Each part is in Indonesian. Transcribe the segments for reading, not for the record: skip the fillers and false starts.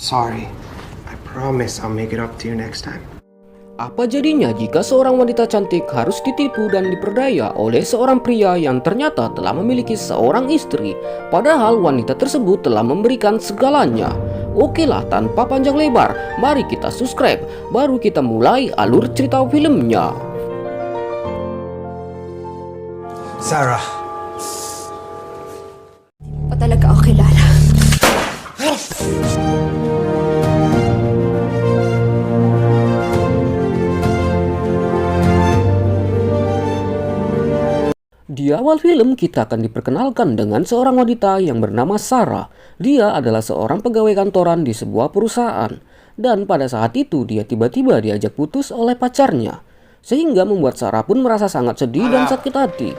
Sorry. I promise I'll make it up to you next time. Apa jadinya jika seorang wanita cantik harus ditipu dan diperdaya oleh seorang pria yang ternyata telah memiliki seorang istri, padahal wanita tersebut telah memberikan segalanya? Oke lah, tanpa panjang lebar, mari kita subscribe, baru kita mulai alur cerita filmnya. Sarah. Pa talaga ako kilala. Di awal film kita akan diperkenalkan dengan seorang wanita yang bernama Sarah. Dia adalah seorang pegawai kantoran di sebuah perusahaan. Dan pada saat itu dia tiba-tiba diajak putus oleh pacarnya. Sehingga membuat Sarah pun merasa sangat sedih dan sakit hati.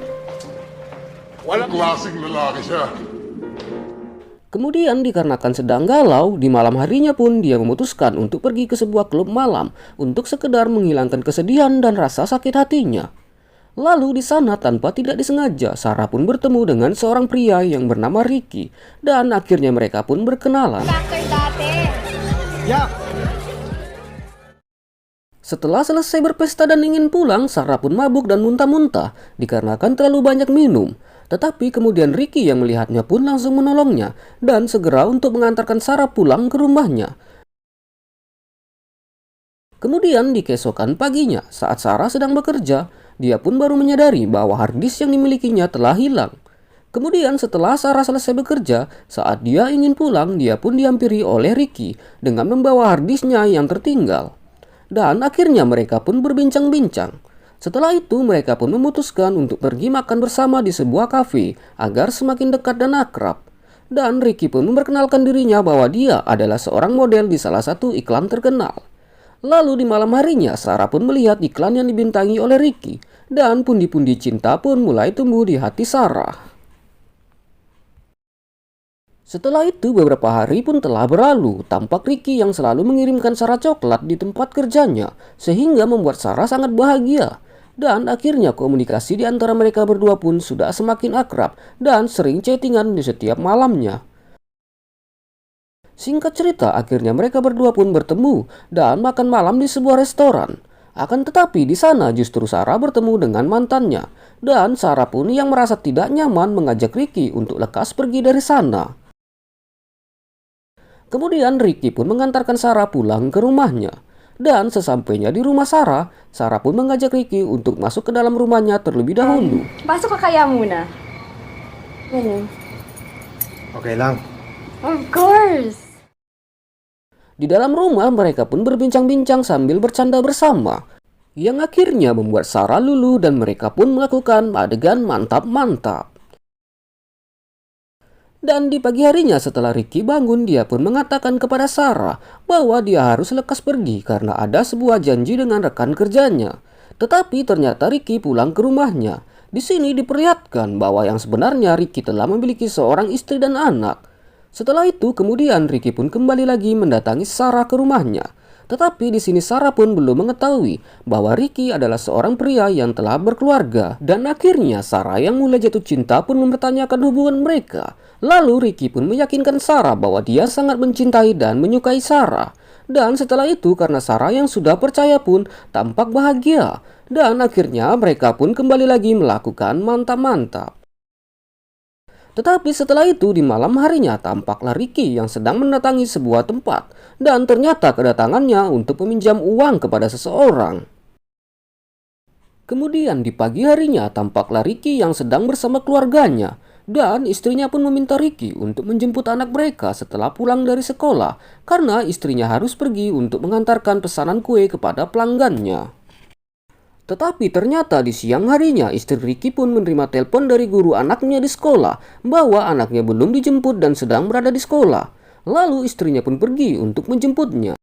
Kemudian dikarenakan sedang galau, di malam harinya pun dia memutuskan untuk pergi ke sebuah klub malam untuk sekedar menghilangkan kesedihan dan rasa sakit hatinya. Lalu di sana tanpa tidak disengaja, Sarah pun bertemu dengan seorang pria yang bernama Ricky. Dan akhirnya mereka pun berkenalan. Setelah selesai berpesta dan ingin pulang, Sarah pun mabuk dan muntah-muntah dikarenakan terlalu banyak minum. Tetapi kemudian Ricky yang melihatnya pun langsung menolongnya dan segera untuk mengantarkan Sarah pulang ke rumahnya. Kemudian di keesokan paginya, saat Sarah sedang bekerja, dia pun baru menyadari bahwa harddisk yang dimilikinya telah hilang. Kemudian setelah Sarah selesai bekerja, saat dia ingin pulang, dia pun dihampiri oleh Ricky dengan membawa harddisknya yang tertinggal. Dan akhirnya mereka pun berbincang-bincang. Setelah itu mereka pun memutuskan untuk pergi makan bersama di sebuah kafe agar semakin dekat dan akrab. Dan Ricky pun memperkenalkan dirinya bahwa dia adalah seorang model di salah satu iklan terkenal. Lalu di malam harinya, Sarah pun melihat iklan yang dibintangi oleh Ricky. Dan pundi-pundi cinta pun mulai tumbuh di hati Sarah. Setelah itu beberapa hari pun telah berlalu. Tampak Ricky yang selalu mengirimkan Sarah coklat di tempat kerjanya, sehingga membuat Sarah sangat bahagia. Dan akhirnya komunikasi di antara mereka berdua pun sudah semakin akrab dan sering chattingan di setiap malamnya. Singkat cerita, akhirnya mereka berdua pun bertemu dan makan malam di sebuah restoran. Akan tetapi di sana justru Sarah bertemu dengan mantannya. Dan Sarah pun yang merasa tidak nyaman mengajak Ricky untuk lekas pergi dari sana. Kemudian Ricky pun mengantarkan Sarah pulang ke rumahnya. Dan sesampainya di rumah Sarah, Sarah pun mengajak Ricky untuk masuk ke dalam rumahnya terlebih dahulu. Pasok ka kaya muna. Okay lang. Of course! Di dalam rumah mereka pun berbincang-bincang sambil bercanda bersama, yang akhirnya membuat Sarah luluh dan mereka pun melakukan adegan mantap-mantap. Dan di pagi harinya setelah Ricky bangun, dia pun mengatakan kepada Sarah bahwa dia harus lekas pergi karena ada sebuah janji dengan rekan kerjanya. Tetapi ternyata Ricky pulang ke rumahnya. Di sini diperlihatkan bahwa yang sebenarnya Ricky telah memiliki seorang istri dan anak. Setelah itu kemudian Ricky pun kembali lagi mendatangi Sarah ke rumahnya. Tetapi di sini Sarah pun belum mengetahui bahwa Ricky adalah seorang pria yang telah berkeluarga. Dan akhirnya Sarah yang mulai jatuh cinta pun mempertanyakan hubungan mereka. Lalu Ricky pun meyakinkan Sarah bahwa dia sangat mencintai dan menyukai Sarah. Dan setelah itu karena Sarah yang sudah percaya pun tampak bahagia. Dan akhirnya mereka pun kembali lagi melakukan mantap-mantap. Tetapi setelah itu di malam harinya tampaklah Ricky yang sedang mendatangi sebuah tempat. Dan ternyata kedatangannya untuk meminjam uang kepada seseorang. Kemudian di pagi harinya tampaklah Ricky yang sedang bersama keluarganya. Dan istrinya pun meminta Ricky untuk menjemput anak mereka setelah pulang dari sekolah. Karena istrinya harus pergi untuk mengantarkan pesanan kue kepada pelanggannya. Tetapi ternyata di siang harinya istri Ricky pun menerima telepon dari guru anaknya di sekolah bahwa anaknya belum dijemput dan sedang berada di sekolah. Lalu istrinya pun pergi untuk menjemputnya.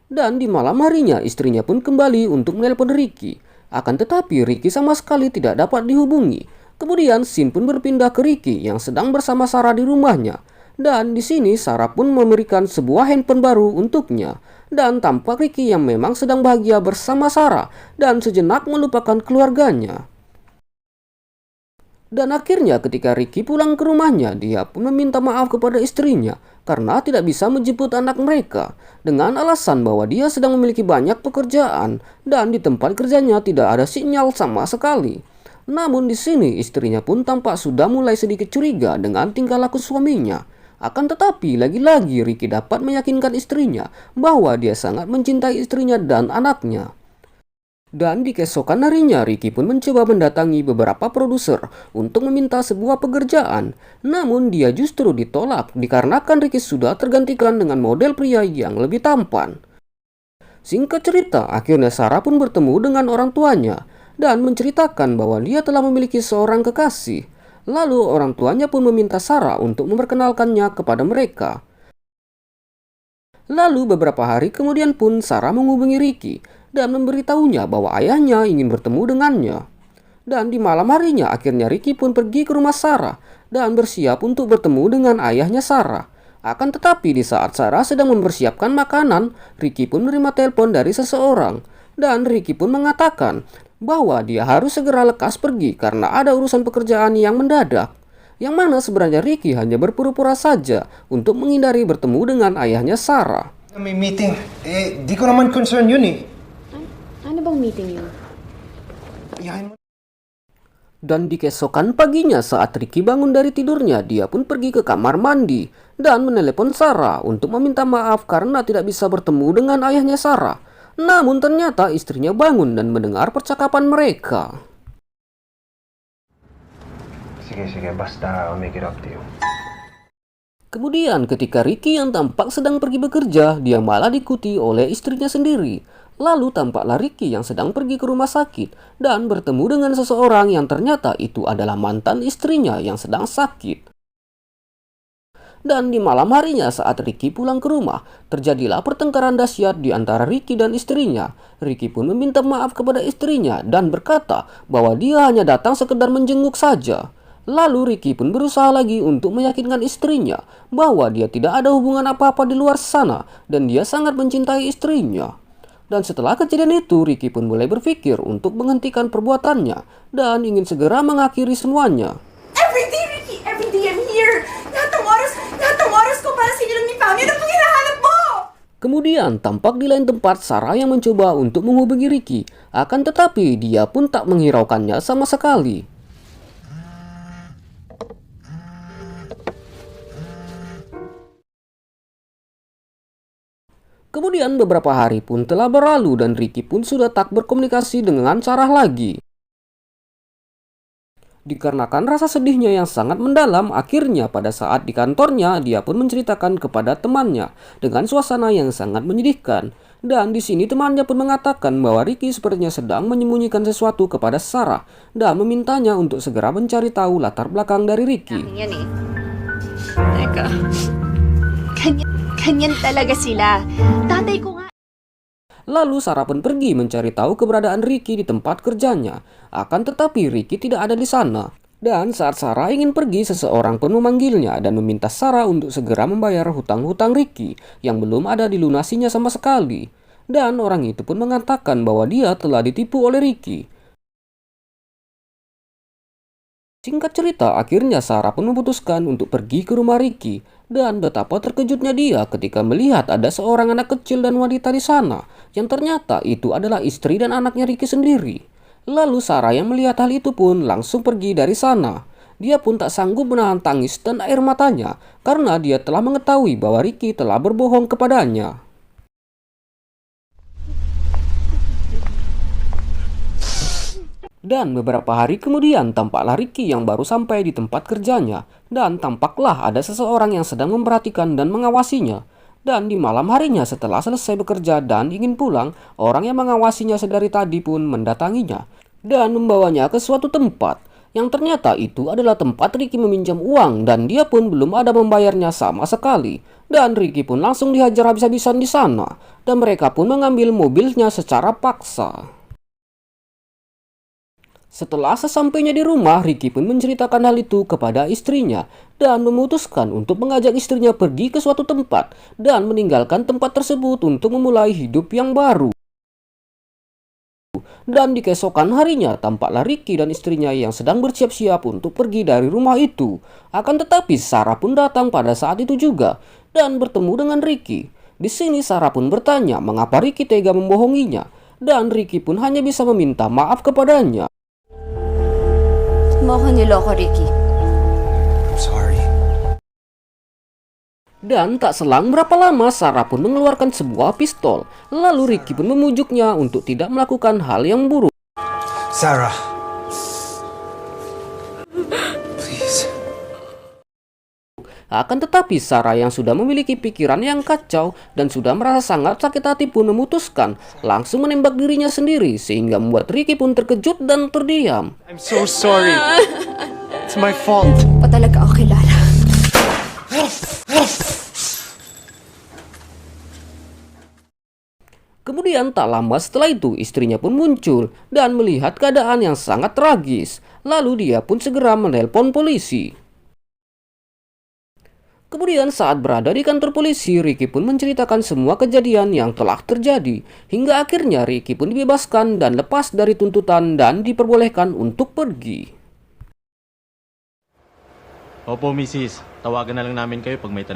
Dan di malam harinya istrinya pun kembali untuk menelpon Ricky. Akan tetapi Ricky sama sekali tidak dapat dihubungi. Kemudian Sim pun berpindah ke Ricky yang sedang bersama Sarah di rumahnya. Dan di sini Sarah pun memberikan sebuah handphone baru untuknya. Dan tampak Ricky yang memang sedang bahagia bersama Sarah dan sejenak melupakan keluarganya. Dan akhirnya ketika Ricky pulang ke rumahnya, dia pun meminta maaf kepada istrinya karena tidak bisa menjemput anak mereka dengan alasan bahwa dia sedang memiliki banyak pekerjaan dan di tempat kerjanya tidak ada sinyal sama sekali. Namun di sini istrinya pun tampak sudah mulai sedikit curiga dengan tingkah laku suaminya. Akan tetapi lagi-lagi Ricky dapat meyakinkan istrinya bahwa dia sangat mencintai istrinya dan anaknya. Dan di keesokan harinya, Ricky pun mencoba mendatangi beberapa produser untuk meminta sebuah pekerjaan. Namun dia justru ditolak dikarenakan Ricky sudah tergantikan dengan model pria yang lebih tampan. Singkat cerita, akhirnya Sarah pun bertemu dengan orang tuanya dan menceritakan bahwa dia telah memiliki seorang kekasih. Lalu orang tuanya pun meminta Sarah untuk memperkenalkannya kepada mereka. Lalu beberapa hari kemudian pun Sarah menghubungi Ricky dan memberitahunya bahwa ayahnya ingin bertemu dengannya. Dan di malam harinya akhirnya Ricky pun pergi ke rumah Sarah dan bersiap untuk bertemu dengan ayahnya Sarah. Akan tetapi di saat Sarah sedang mempersiapkan makanan, Ricky pun menerima telepon dari seseorang. Dan Ricky pun mengatakan bahwa dia harus segera lekas pergi karena ada urusan pekerjaan yang mendadak. Yang mana sebenarnya Ricky hanya berpura-pura saja untuk menghindari bertemu dengan ayahnya Sarah. May meeting. Di ko naman concern yun eh. Ano bang meeting yun? Yahin mo. Dan di keesokan paginya saat Ricky bangun dari tidurnya, dia pun pergi ke kamar mandi dan menelepon Sarah untuk meminta maaf karena tidak bisa bertemu dengan ayahnya Sarah. Namun ternyata istrinya bangun dan mendengar percakapan mereka. Sige, basta I'll make it up to you. Kemudian ketika Ricky yang tampak sedang pergi bekerja, dia malah diikuti oleh istrinya sendiri. Lalu tampaklah Ricky yang sedang pergi ke rumah sakit dan bertemu dengan seseorang yang ternyata itu adalah mantan istrinya yang sedang sakit. Dan di malam harinya saat Ricky pulang ke rumah, terjadilah pertengkaran dahsyat di antara Ricky dan istrinya. Ricky pun meminta maaf kepada istrinya dan berkata bahwa dia hanya datang sekedar menjenguk saja. Lalu Ricky pun berusaha lagi untuk meyakinkan istrinya bahwa dia tidak ada hubungan apa-apa di luar sana dan dia sangat mencintai istrinya. Dan setelah kejadian itu, Ricky pun mulai berpikir untuk menghentikan perbuatannya dan ingin segera mengakhiri semuanya. Every day, Ricky! Every day I'm here! Lahat ng oras ko para sa inyo lang ni Pami. Ano pong hinahanap mo? Kemudian tampak di lain tempat Sarah yang mencoba untuk menghubungi Ricky. Akan tetapi dia pun tak menghiraukannya sama sekali. Kemudian beberapa hari pun telah berlalu dan Ricky pun sudah tak berkomunikasi dengan Sarah lagi. Dikarenakan rasa sedihnya yang sangat mendalam, akhirnya pada saat di kantornya dia pun menceritakan kepada temannya dengan suasana yang sangat menyedihkan. Dan di sini temannya pun mengatakan bahwa Ricky sepertinya sedang menyembunyikan sesuatu kepada Sarah dan memintanya untuk segera mencari tahu latar belakang dari Ricky. Yan eh. Teka. Ganyan talaga sila. Tatay ko nga. Lalu Sarah pun pergi mencari tahu keberadaan Ricky di tempat kerjanya. Akan tetapi Ricky tidak ada di sana. Dan saat Sarah ingin pergi, seseorang pun memanggilnya dan meminta Sarah untuk segera membayar hutang-hutang Ricky yang belum ada dilunasinya sama sekali. Dan orang itu pun mengatakan bahwa dia telah ditipu oleh Ricky. Singkat cerita, akhirnya Sarah pun memutuskan untuk pergi ke rumah Ricky. Dan betapa terkejutnya dia ketika melihat ada seorang anak kecil dan wanita di sana, yang ternyata itu adalah istri dan anaknya Ricky sendiri. Lalu Sarah yang melihat hal itu pun langsung pergi dari sana. Dia pun tak sanggup menahan tangis dan air matanya karena dia telah mengetahui bahwa Ricky telah berbohong kepadanya. Dan beberapa hari kemudian tampaklah Ricky yang baru sampai di tempat kerjanya dan tampaklah ada seseorang yang sedang memperhatikan dan mengawasinya. Dan di malam harinya setelah selesai bekerja dan ingin pulang, orang yang mengawasinya sedari tadi pun mendatanginya dan membawanya ke suatu tempat yang ternyata itu adalah tempat Ricky meminjam uang dan dia pun belum ada membayarnya sama sekali. Dan Ricky pun langsung dihajar habis-habisan di sana dan mereka pun mengambil mobilnya secara paksa. Setelah sesampainya di rumah, Ricky pun menceritakan hal itu kepada istrinya dan memutuskan untuk mengajak istrinya pergi ke suatu tempat dan meninggalkan tempat tersebut untuk memulai hidup yang baru. Dan di keesokan harinya tampaklah Ricky dan istrinya yang sedang bersiap-siap untuk pergi dari rumah itu. Akan tetapi Sarah pun datang pada saat itu juga dan bertemu dengan Ricky. Di sini Sarah pun bertanya mengapa Ricky tega membohonginya, dan Ricky pun hanya bisa meminta maaf kepadanya. Mo ko niloko, Ricky. I'm sorry. Dan tak selang berapa lama Sarah pun mengeluarkan sebuah pistol. Lalu Ricky pun memujuknya untuk tidak melakukan hal yang buruk. Sarah. Please. Akan tetapi Sarah yang sudah memiliki pikiran yang kacau dan sudah merasa sangat sakit hati pun memutuskan langsung menembak dirinya sendiri, sehingga membuat Ricky pun terkejut dan terdiam. I'm so sorry. It's my fault. Pa talaga ako kilala. Kemudian tak lama setelah itu istrinya pun muncul dan melihat keadaan yang sangat tragis. Lalu dia pun segera menelpon polisi. Kemudian saat berada di kantor polisi, Ricky pun menceritakan semua kejadian yang telah terjadi. Hingga akhirnya Ricky pun dibebaskan dan lepas dari tuntutan dan diperbolehkan untuk pergi. Opo, Mrs. Tawagan na lang namin kayo pag may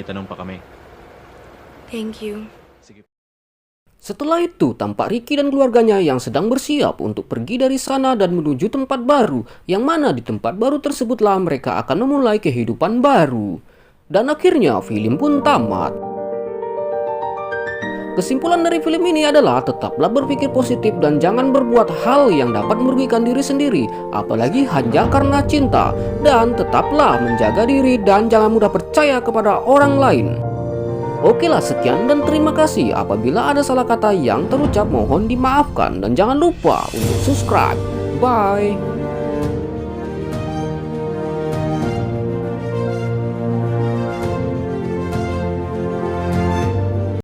tanong pa kami. Thank you. Sige. Setelah itu, tampak Ricky dan keluarganya yang sedang bersiap untuk pergi dari sana dan menuju tempat baru, yang mana di tempat baru tersebutlah mereka akan memulai kehidupan baru. Dan akhirnya film pun tamat. Kesimpulan dari film ini adalah tetaplah berpikir positif dan jangan berbuat hal yang dapat merugikan diri sendiri, apalagi hanya karena cinta. Dan tetaplah menjaga diri dan jangan mudah percaya kepada orang lain. Oke lah, sekian dan terima kasih. Apabila ada salah kata yang terucap mohon dimaafkan dan jangan lupa untuk subscribe. Bye.